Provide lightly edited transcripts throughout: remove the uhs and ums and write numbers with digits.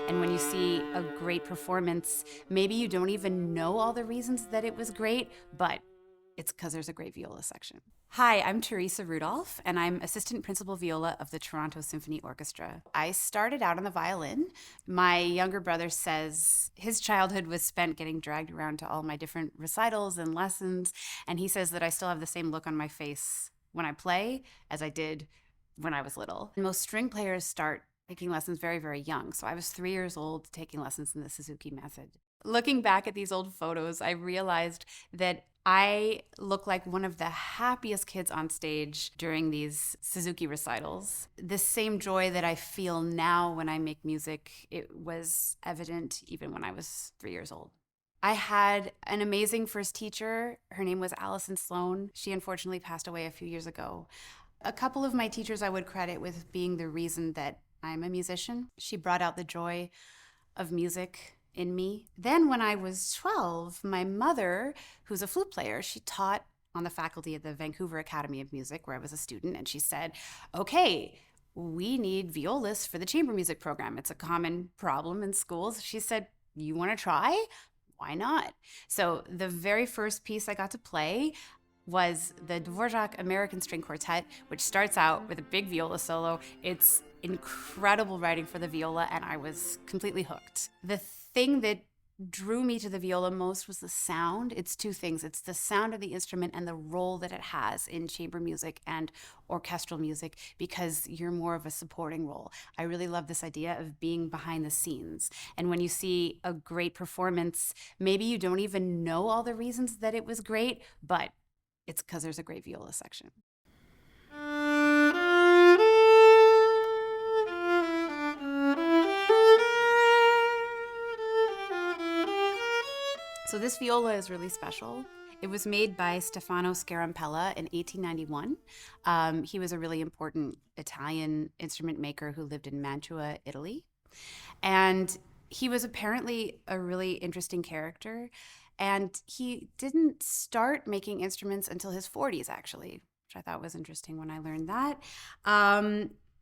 And when you see a great performance, maybe you don't even know all the reasons that it was great, but it's because there's a great viola section. Hi, I'm Theresa Rudolph, and I'm Assistant Principal Viola of the Toronto Symphony Orchestra. I started out on the violin. My younger brother says his childhood was spent getting dragged around to all my different recitals and lessons, and he says that I still have the same look on my face when I play as I did when I was little. Most string players start taking lessons very, very young, so I was 3 years old taking lessons in the Suzuki method. Looking back at these old photos, I realized that I look like one of the happiest kids on stage during these Suzuki recitals. The same joy that I feel now when I make music, it was evident even when I was 3 years old. I had an amazing first teacher. Her name was Allison Sloan. She unfortunately passed away a few years ago. A couple of my teachers I would credit with being the reason that I'm a musician. She brought out the joy of music in me. Then when I was 12, my mother, who's a flute player, she taught on the faculty at the Vancouver Academy of Music, where I was a student, and she said, okay, we need violists for the chamber music program. It's a common problem in schools. She said, you want to try? Why not? So the very first piece I got to play was the Dvorak American String Quartet, which starts out with a big viola solo. It's incredible writing for the viola, and I was completely hooked. The thing that drew me to the viola most was the sound. It's two things. It's the sound of the instrument and the role that it has in chamber music and orchestral music, because you're more of a supporting role. I really love this idea of being behind the scenes. And when you see a great performance, maybe you don't even know all the reasons that it was great, but it's because there's a great viola section. So this viola is really special. It was made by Stefano Scarampella in 1891. He was a really important Italian instrument maker who lived in Mantua, Italy. And he was apparently a really interesting character. And he didn't start making instruments until his 40s, actually, which I thought was interesting when I learned that.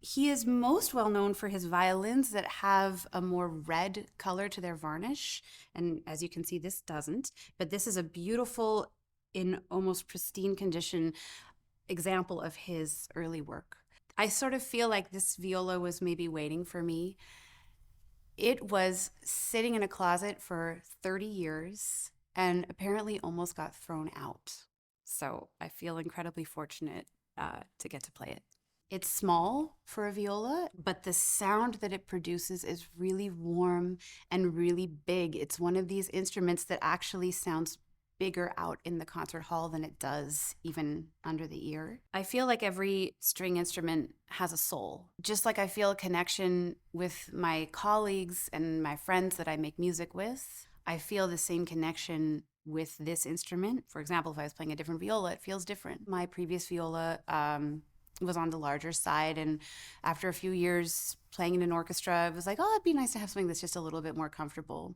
He is most well known for his violins that have a more red color to their varnish. And as you can see, this doesn't. But this is a beautiful, in almost pristine condition, example of his early work. I sort of feel like this viola was maybe waiting for me. It was sitting in a closet for 30 years and apparently almost got thrown out. So I feel incredibly fortunate to get to play it. It's small for a viola, but the sound that it produces is really warm and really big. It's one of these instruments that actually sounds bigger out in the concert hall than it does even under the ear. I feel like every string instrument has a soul. Just like I feel a connection with my colleagues and my friends that I make music with, I feel the same connection with this instrument. For example, if I was playing a different viola, it feels different. My previous viola was on the larger side, and after a few years playing in an orchestra, I was like, oh, it'd be nice to have something that's just a little bit more comfortable.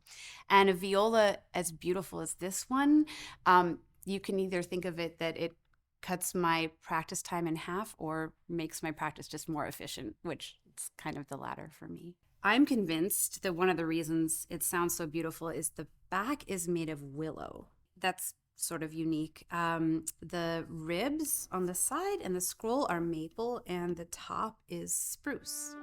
And a viola as beautiful as this one, you can either think of it that it cuts my practice time in half or makes my practice just more efficient, which is kind of the latter for me. I'm convinced that one of the reasons it sounds so beautiful is the back is made of willow. That's sort of unique. The ribs on the side and the scroll are maple, and the top is spruce.